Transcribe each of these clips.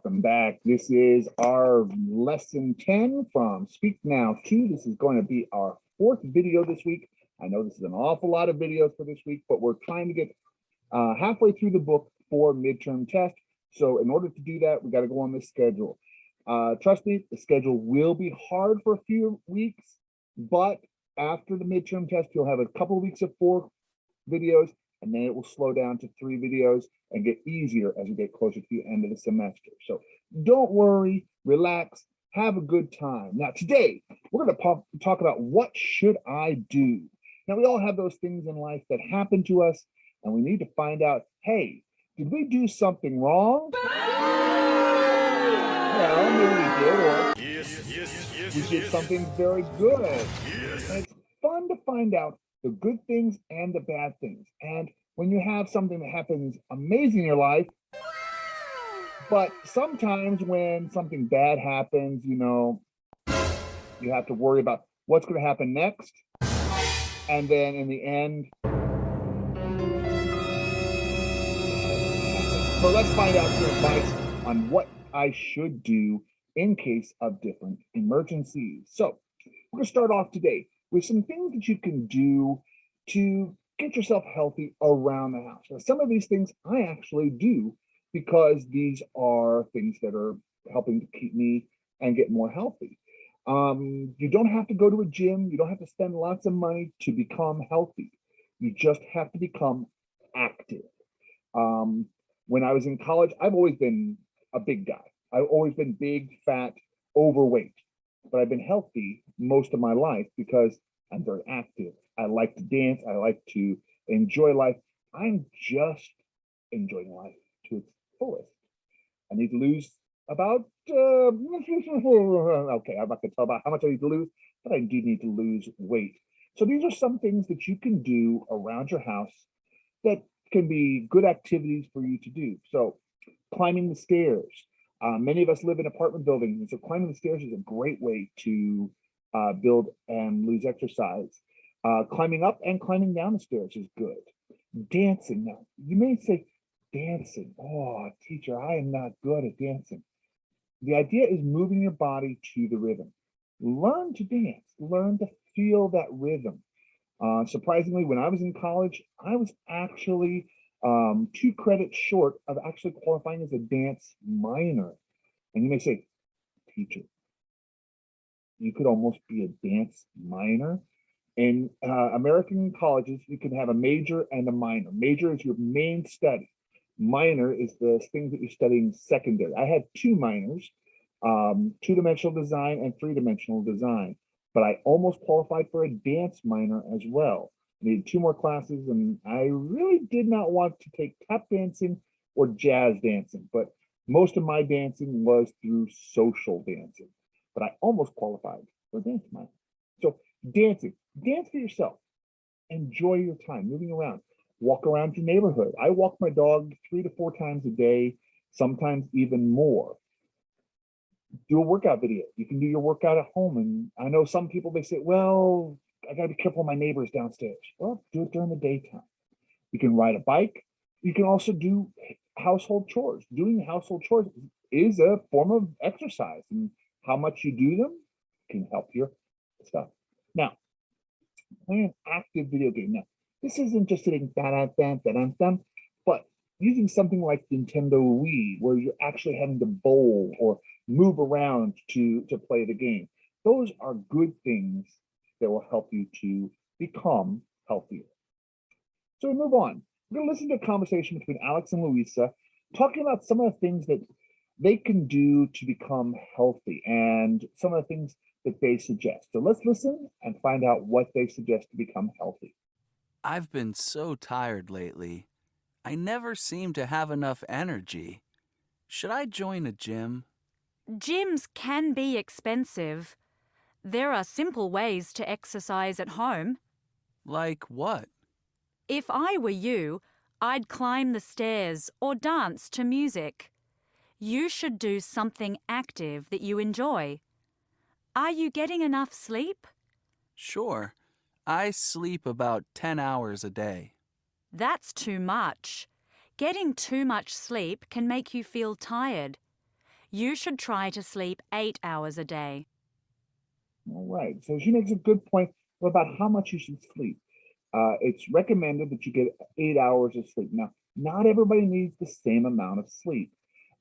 welcome back. This is our lesson 10 from Speak Now 2. This is going to be our fourth video this week. I know this is an awful lot of videos for this week, but we're trying to get halfway through the book for midterm test. So in order to do that, we got to go on this schedule. Trust me, the schedule will be hard for a few weeks, but after the midterm test, you'll have a couple of weeks of 4 videos, and then it will slow down to 3 videos and get easier as we get closer to the end of the semester. So don't worry, relax, have a good time. Now today, we're going to talk about what should I do? Now we all have those things in life that happen to us, and we need to find out, hey, did we do something wrong? Well, maybe we did, or we did something very good. And it's fun to find out the good things and the bad things. And when you have something that happens amazing in your life, but sometimes when something bad happens, you have to worry about what's going to happen next. And then in the end, so let's find out some advice on what I should do in case of different emergencies. So we're going to start off today with some things that you can do to get yourself healthy around the house. Now, some of these things I actually do because these are things that are helping to keep me and get more healthy. You don't have to go to a gym. You don't have to spend lots of money to become healthy. You just have to become active. When I was in college, I've always been a big guy. I've always been big, fat, overweight, but I've been healthy most of my life because I'm very active. I like to dance. I like to enjoy life. I'm just enjoying life to its fullest. I need to lose about, okay, I'm not going to tell about how much I need to lose, but I do need to lose weight. So these are some things that you can do around your house that can be good activities for you to do. So climbing the stairs. Many of us live in apartment buildings, and so climbing the stairs is a great way to build and lose exercise. Climbing up and climbing down the stairs is good. Dancing. Now, you may say, dancing. Oh, teacher, I am not good at dancing. The idea is moving your body to the rhythm. Learn to dance. Learn to feel that rhythm. Surprisingly, when I was in college, I was actually 2 credits short of actually qualifying as a dance minor. And you may say, teacher, you could almost be a dance minor. In American colleges, you can have a major and a minor. Major is your main study. Minor is the things that you're studying secondary. I had 2 minors, 2-dimensional design and 3-dimensional design, but I almost qualified for a dance minor as well. I needed 2 more classes, and I really did not want to take tap dancing or jazz dancing, but most of my dancing was through social dancing, but I almost qualified for a dance minor. So dancing, dance for yourself. Enjoy your time moving around. Walk around your neighborhood. I walk my dog 3 to 4 times a day, sometimes even more. Do a workout video. You can do your workout at home. And I know some people, they say, well, I got to be careful of my neighbors downstairs. Well, do it during the daytime. You can ride a bike. You can also do household chores. Doing household chores is a form of exercise, and how much you do them can help your stuff. Now, play an active video game. Now, this isn't just sitting da-da-da-da-da-da, but using something like Nintendo Wii, where you're actually having to bowl or move around to play the game. Those are good things that will help you to become healthier. So we move on. We're going to listen to a conversation between Alex and Louisa, talking about some of the things that they can do to become healthy and some of the things that they suggest. So let's listen and find out what they suggest to become healthy. I've been so tired lately. I never seem to have enough energy. Should I join a gym? Gyms can be expensive. There are simple ways to exercise at home. Like what? If I were you, I'd climb the stairs or dance to music. You should do something active that you enjoy. Are you getting enough sleep? Sure. I sleep about 10 hours a day. That's too much. Getting too much sleep can make you feel tired. You should try to sleep 8 hours a day. All right. So she makes a good point about how much you should sleep. It's recommended that you get 8 hours of sleep. Now, not everybody needs the same amount of sleep.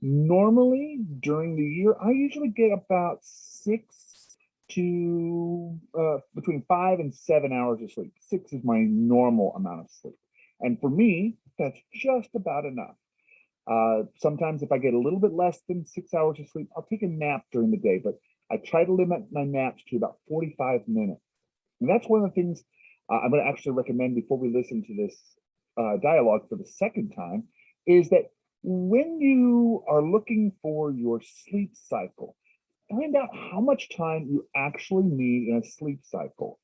Normally, during the year, I usually get about six to between 5 and 7 hours of sleep. Six is my normal amount of sleep. And for me, that's just about enough. Sometimes if I get a little bit less than 6 hours of sleep, I'll take a nap during the day, but I try to limit my naps to about 45 minutes. And that's one of the things I'm going to actually recommend before we listen to this dialogue for the second time is that when you are looking for your sleep cycle, find out how much time you actually need in a sleep cycle.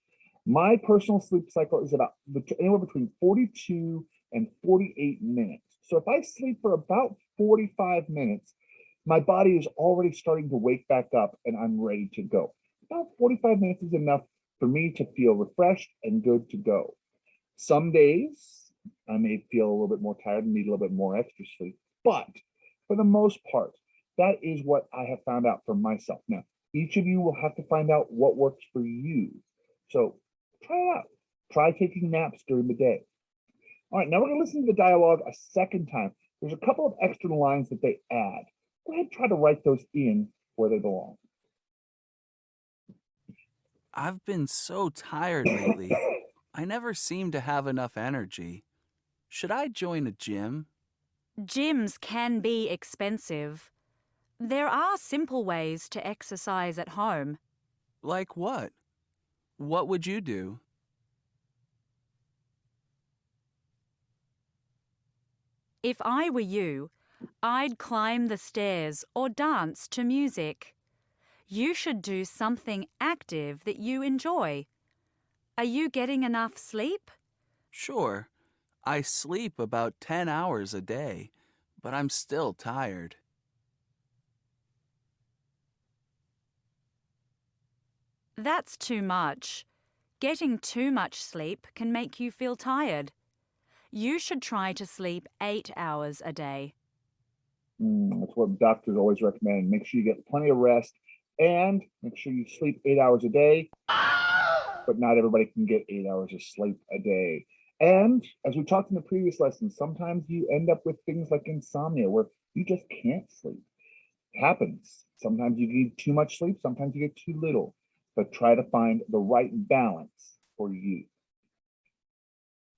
My personal sleep cycle is about anywhere between 42 and 48 minutes. So if I sleep for about 45 minutes, my body is already starting to wake back up and I'm ready to go. About 45 minutes is enough for me to feel refreshed and good to go. Some days I may feel a little bit more tired and need a little bit more extra sleep, but for the most part, that is what I have found out for myself. Now, each of you will have to find out what works for you. So try it out. Try taking naps during the day. All right, now we're going to listen to the dialogue a second time. There's a couple of extra lines that they add. Go ahead and try to write those in where they belong. I've been so tired lately. I never seem to have enough energy. Should I join a gym? Gyms can be expensive. There are simple ways to exercise at home. Like what? What would you do? If I were you, I'd climb the stairs or dance to music. You should do something active that you enjoy. Are you getting enough sleep? Sure, I sleep about 10 hours a day, but I'm still tired. That's too much. Getting too much sleep can make you feel tired. You should try to sleep 8 hours a day. That's what doctors always recommend. Make sure you get plenty of rest and make sure you sleep 8 hours a day, but not everybody can get 8 hours of sleep a day. And as we talked in the previous lesson, sometimes you end up with things like insomnia where you just can't sleep. It happens. Sometimes you need too much sleep, sometimes you get too little, but try to find the right balance for you.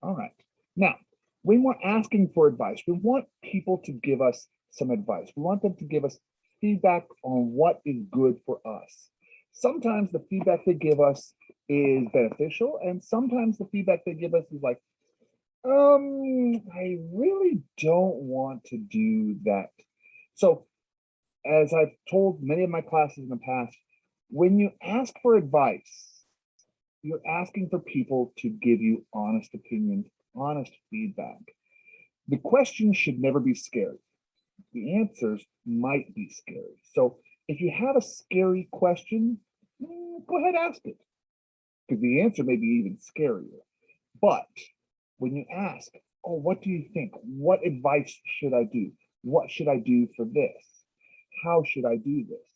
All right. Now, when we're asking for advice, we want people to give us some advice. We want them to give us feedback on what is good for us. Sometimes the feedback they give us is beneficial, and sometimes the feedback they give us is like, I really don't want to do that. So, as I've told many of my classes in the past, when you ask for advice, you're asking for people to give you honest opinions, honest feedback. The question should never be scary. The answers might be scary. So if you have a scary question, go ahead, ask it, because the answer may be even scarier. But when you ask, oh, what do you think? What advice should I do? What should I do for this? How should I do this?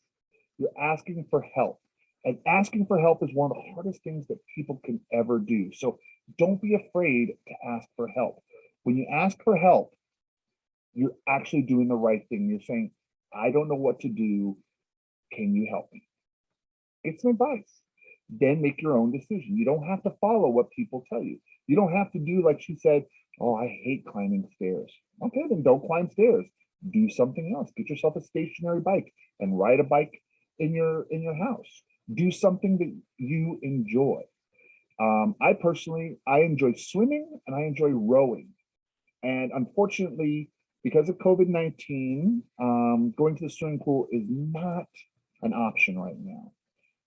You're asking for help. And asking for help is one of the hardest things that people can ever do. So don't be afraid to ask for help. When you ask for help, you're actually doing the right thing. You're saying, I don't know what to do. Can you help me? Get some advice. Then make your own decision. You don't have to follow what people tell you. You don't have to do like she said, oh, I hate climbing stairs. Okay, then don't climb stairs. Do something else. Get yourself a stationary bike and ride a bike in your house. Do something that you enjoy. I enjoy swimming and I enjoy rowing. And unfortunately, because of COVID-19, going to the swimming pool is not an option right now.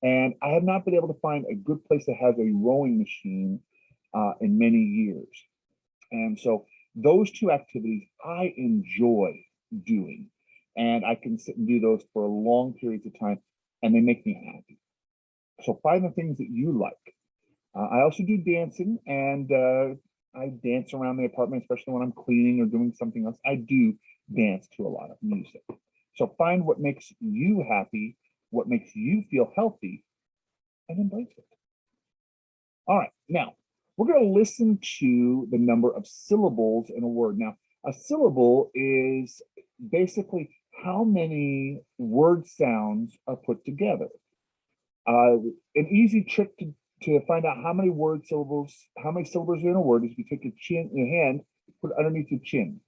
And I have not been able to find a good place that has a rowing machine in many years. And so those two activities I enjoy doing. And I can sit and do those for long periods of time and they make me happy. So find the things that you like. I also do dancing and I dance around the apartment, especially when I'm cleaning or doing something else. I do dance to a lot of music. So find what makes you happy, what makes you feel healthy, and embrace it. All right, now we're going to listen to the number of syllables in a word. Now, a syllable is basically how many word sounds are put together. An easy trick to find out how many syllables are in a word is you take your hand, put it underneath your chin.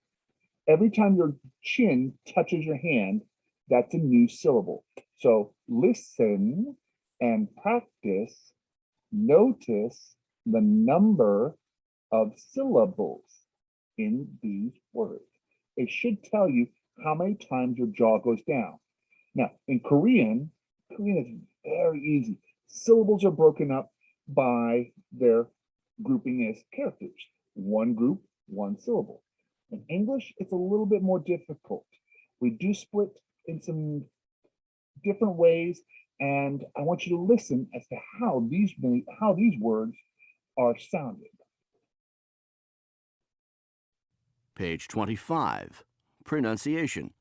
Every time your chin touches your hand, that's a new syllable. So listen and practice, notice the number of syllables in these words. It should tell you how many times your jaw goes down. Now, in Korean is very easy. Syllables are broken up by their grouping as characters. One group, one syllable. In English, it's a little bit more difficult. We do split in some different ways, and I want you to listen as to how these words are sounded. Page 25. Pronunciation.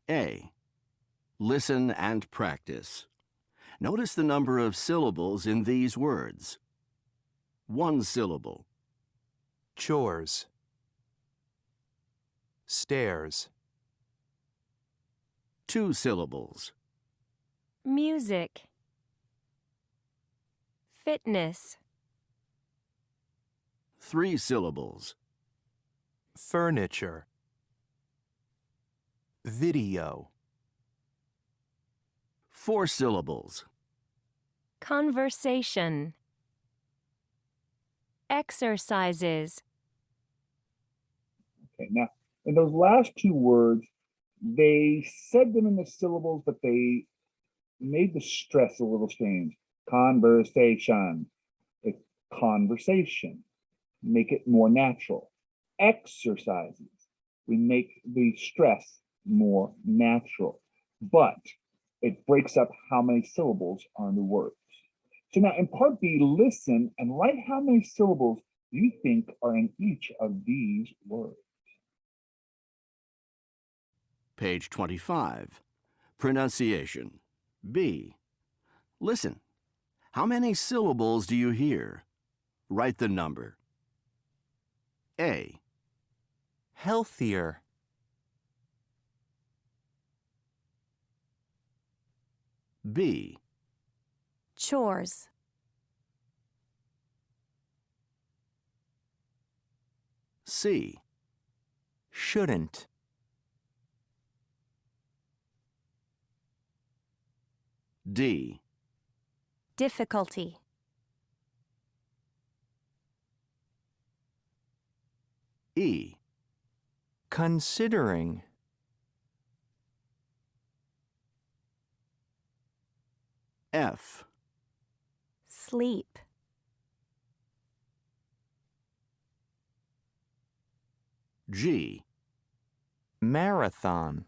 A. Listen and practice. Notice the number of syllables in these words. One syllable. Chores. Stairs. Two syllables. Music. Fitness. Three syllables. Furniture. Video. Four syllables. Conversation. Exercises. Okay, now in those last two words, they said them in the syllables, but they made the stress a little strange. Conversation. It's conversation. Make it more natural. Exercises. We make the stress more natural, but it breaks up how many syllables are in the words. So now in part B, listen and write how many syllables you think are in each of these words. Page 25. Pronunciation. B. Listen. How many syllables do you hear? Write the number. A. Healthier. B. Chores. C. Shouldn't. D. Difficulty. E. Considering. F. Sleep. G. Marathon.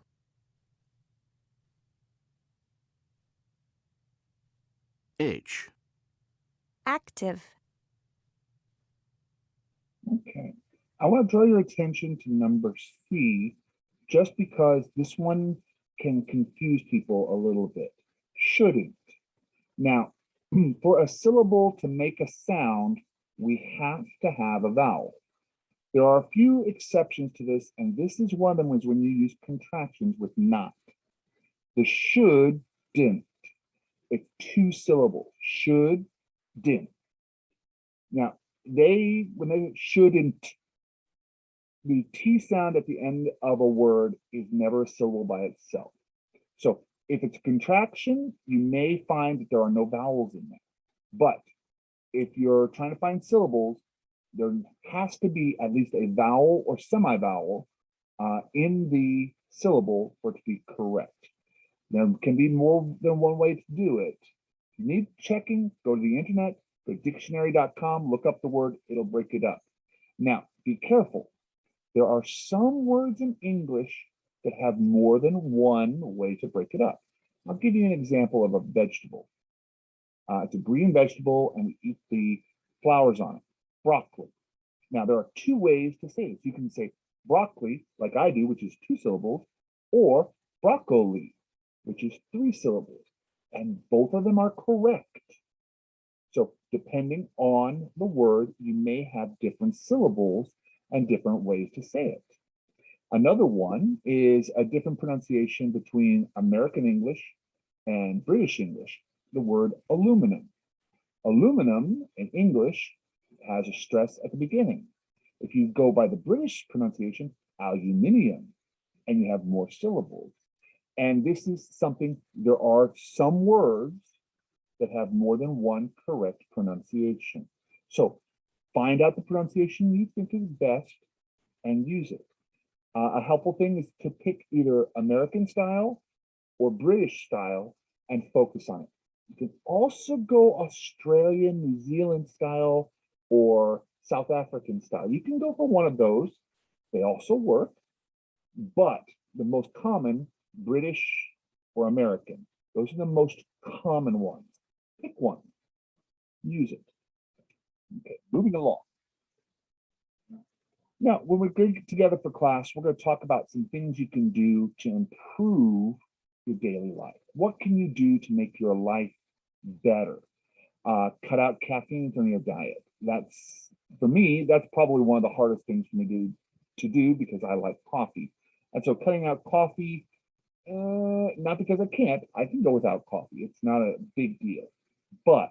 H. Active. Okay. I want to draw your attention to number C, just because this one can confuse people a little bit. Shouldn't. Now, for a syllable to make a sound, we have to have a vowel. There are a few exceptions to this, and this is one of them is when you use contractions with not. The should, didn't. It's two syllables. Should, didn't. Now, when they shouldn't, the T sound at the end of a word is never a syllable by itself. So if it's a contraction, you may find that there are no vowels in there. But if you're trying to find syllables, there has to be at least a vowel or semi-vowel in the syllable for it to be correct. There can be more than one way to do it. If you need checking, go to the internet, go to dictionary.com, look up the word, it'll break it up. Now, be careful. There are some words in English that have more than one way to break it up. I'll give you an example of a vegetable. It's a green vegetable and we eat the flowers on it, broccoli. Now, there are two ways to say this. You can say broccoli, like I do, which is two syllables, or broccoli, which is 3 syllables, and both of them are correct. So depending on the word, you may have different syllables and different ways to say it. Another one is a different pronunciation between American English and British English, the word aluminum. Aluminum in English has a stress at the beginning. If you go by the British pronunciation, aluminium, and you have more syllables. And this is something, there are some words that have more than one correct pronunciation. So find out the pronunciation you think is best and use it. A helpful thing is to pick either American style or British style and focus on it. You can also go Australian, New Zealand style, or South African style. You can go for one of those. They also work, but the most common, British or American. Those are the most common ones. Pick one, use it. Okay, moving along. Now, when we get together for class, we're going to talk about some things you can do to improve your daily life. What can you do to make your life better? Cut out caffeine from your diet. That's, for me, that's probably one of the hardest things for me to do because I like coffee. And so cutting out coffee, not because I can go without coffee. It's not a big deal, but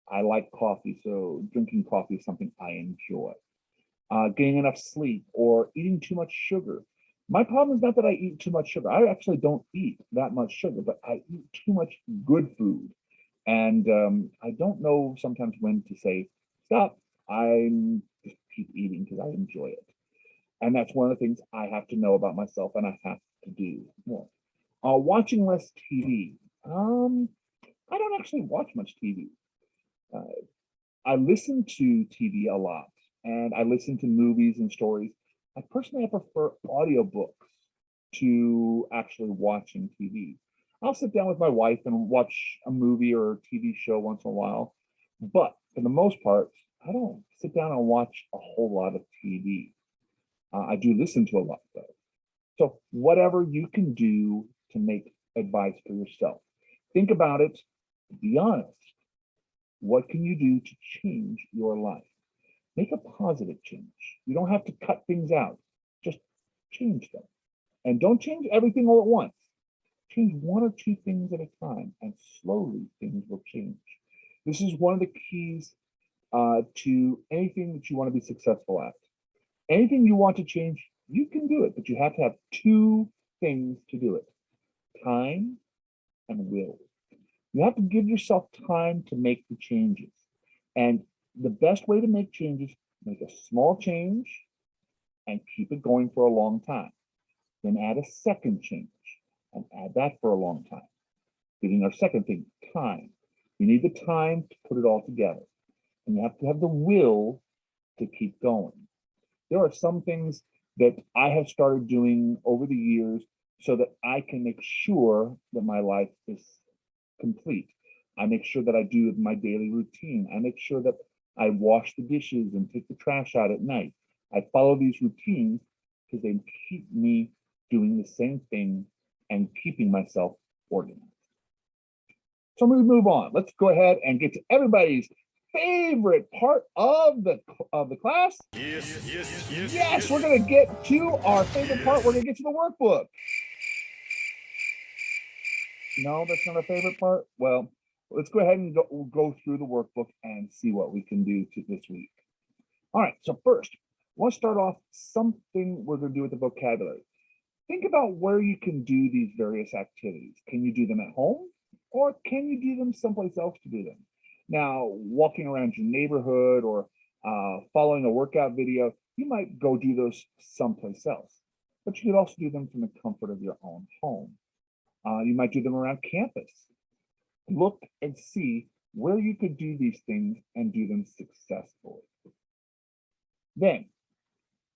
I like coffee, so drinking coffee is something I enjoy. Getting enough sleep or eating too much sugar. My problem is not that I eat too much sugar. I actually don't eat that much sugar, but I eat too much good food. And I don't know sometimes when to say, stop, I'm just keep eating because I enjoy it. And that's one of the things I have to know about myself and I have to do more. Watching less TV. I don't actually watch much TV. I listen to TV a lot and I listen to movies and stories. I personally prefer audiobooks to actually watching TV. I'll sit down with my wife and watch a movie or a TV show once in a while, but for the most part, I don't sit down and watch a whole lot of TV. I do listen to a lot though. So whatever you can do to make advice for yourself, think about it, be honest. What can you do to change your life? Make a positive change. You don't have to cut things out, just change them. And don't change everything all at once. Change one or two things at a time, and slowly things will change. This is one of the keys to anything that you want to be successful at. Anything you want to change, you can do it, but you have to have two things to do it: time and will. You have to give yourself time to make the changes. And the best way to make changes, make a small change and keep it going for a long time. Then add a second change and add that for a long time. Getting our second thing, time. You need the time to put it all together. And you have to have the will to keep going. There are some things that I have started doing over the years so that I can make sure that my life is complete. I make sure that I do my daily routine. I make sure that I wash the dishes and take the trash out at night. I follow these routines because they keep me doing the same thing and keeping myself organized. So I'm going to move on. Let's go ahead and get to everybody's favorite part of the class. Yes, we're going to get to our favorite part. We're going to get to the workbook. No, that's not our favorite part. Well, let's go ahead and go through the workbook and see what we can do this week. All right, so first, I want to start off something we're going to do with the vocabulary. Think about where you can do these various activities. Can you do them at home, or can you do them someplace else to do them? Now, walking around your neighborhood or following a workout video, you might go do those someplace else, but you could also do them from the comfort of your own home. You might do them around campus. Look and see where you could do these things and do them successfully. Then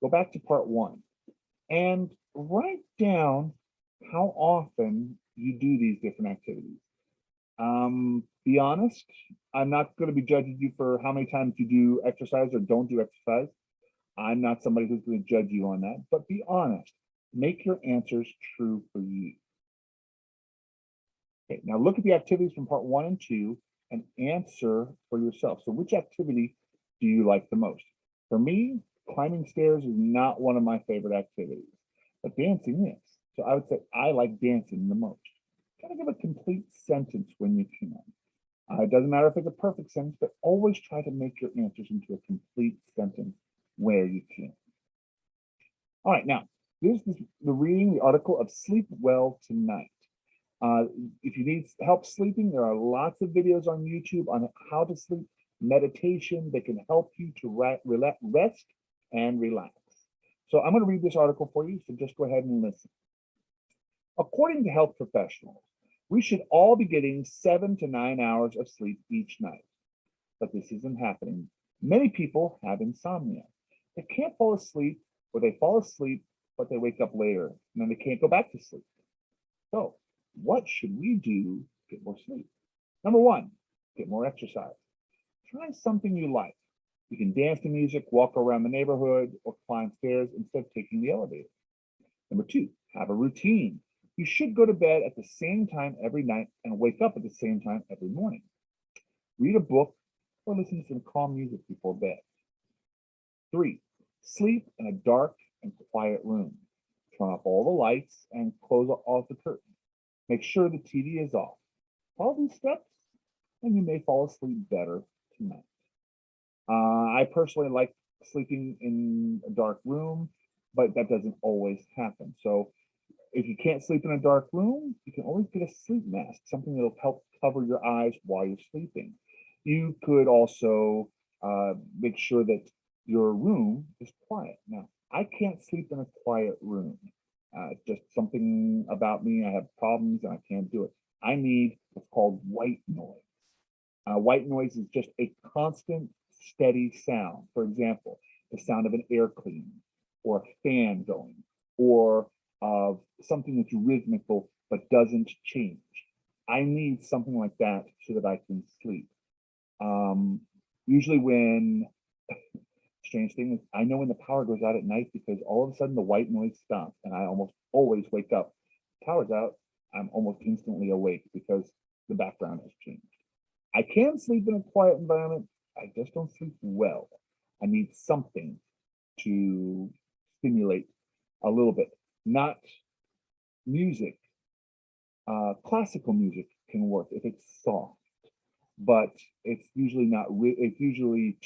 go back to part one and write down how often you do these different activities. Be honest, I'm not going to be judging you for how many times you do exercise or don't do exercise. I'm not somebody who's going to judge you on that, but be honest. Make your answers true for you. Okay, now look at the activities from part 1 and 2 and answer for yourself. So which activity do you like the most? For me, climbing stairs is not one of my favorite activities, but dancing is. So I would say I like dancing the most. Try to give a complete sentence when you can. It doesn't matter if it's a perfect sentence, but always try to make your answers into a complete sentence where you can. All right, now, here's the reading the article of Sleep Well Tonight. If you need help sleeping, there are lots of videos on YouTube on how to sleep, meditation that can help you to rest and relax. So I'm going to read this article for you, so just go ahead and listen. According to health professionals, we should all be getting 7 to 9 hours of sleep each night. But this isn't happening. Many people have insomnia. They can't fall asleep, or they fall asleep, but they wake up later, and then they can't go back to sleep. So what should we do to get more sleep? Number 1, get more exercise. Try something you like. You can dance to music, walk around the neighborhood, or climb stairs instead of taking the elevator. Number 2, have a routine. You should go to bed at the same time every night and wake up at the same time every morning. Read a book or listen to some calm music before bed. 3, sleep in a dark and quiet room. Turn off all the lights and close off the curtains. Make sure the TV is off. Follow these steps and you may fall asleep better tonight. I personally like sleeping in a dark room, but that doesn't always happen. So if you can't sleep in a dark room, you can always get a sleep mask, something that'll help cover your eyes while you're sleeping. You could also make sure that your room is quiet. Now, I can't sleep in a quiet room. Just something about me, I have problems and I can't do it. I need what's called white noise. White noise is just a constant, steady sound. For example, the sound of an air cleaner or a fan going, or of something that's rhythmical but doesn't change. I need something like that so that I can sleep. Usually when, strange thing is, I know when the power goes out at night because all of a sudden the white noise stops and I almost always wake up. Power's out, I'm almost instantly awake because the background has changed. I can sleep in a quiet environment, I just don't sleep well. I need something to stimulate a little bit, not music. Classical music can work if it's soft, but it's usually not. It's usually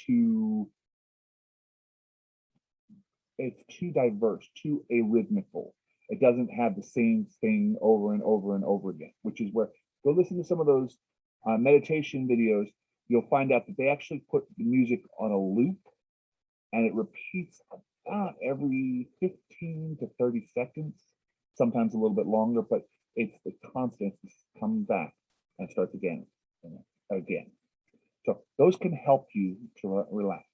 it's too diverse, too arrhythmical. It doesn't have the same thing over and over and over again, which is where go listen to some of those meditation videos. You'll find out that they actually put the music on a loop and it repeats about every 15 to 30 seconds, sometimes a little bit longer, but it's the constant comes back and starts again and again. So those can help you to relax.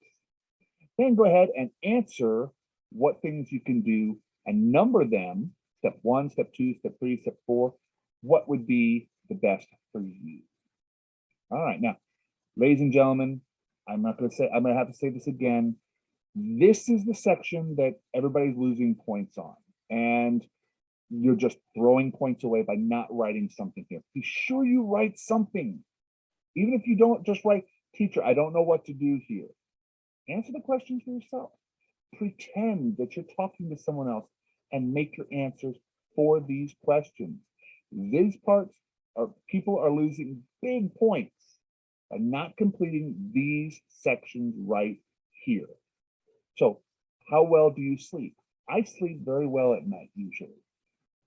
Then go ahead and answer what things you can do and number them. Step 1, step 2, step 3, step 4. What would be the best for you? All right, now, ladies and gentlemen, I'm going to have to say this again. This is the section that everybody's losing points on. And you're just throwing points away by not writing something here. Be sure you write something. Even if you don't, just write, teacher, I don't know what to do here. Answer the questions for yourself. Pretend that you're talking to someone else and make your answers for these questions. These parts are people are losing big points by not completing these sections right here. So how well do you sleep? I sleep very well at night usually.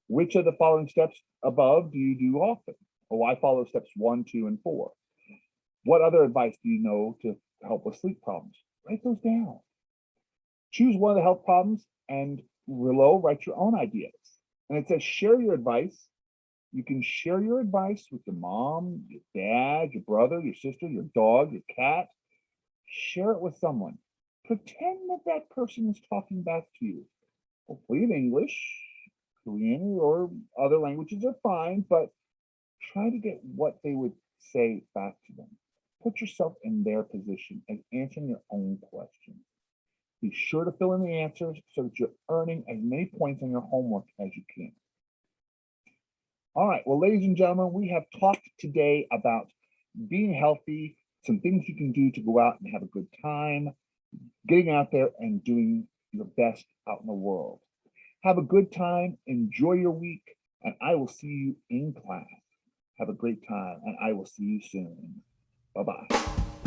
Which of the following steps above do you do often? Oh, I follow steps 1, 2, and 4. What other advice do you know to help with sleep problems? Write those down. Choose one of the health problems and below write your own ideas. And it says share your advice. You can share your advice with your mom, your dad, your brother, your sister, your dog, your cat. Share it with someone. Pretend that that person is talking back to you. Hopefully in English, Korean, or other languages are fine, but try to get what they would say back to them. Put yourself in their position and answering your own questions. Be sure to fill in the answers so that you're earning as many points on your homework as you can. All right. Well, ladies and gentlemen, we have talked today about being healthy, some things you can do to go out and have a good time, getting out there and doing your best out in the world. Have a good time, enjoy your week, and I will see you in class. Have a great time, and I will see you soon. Bye-bye.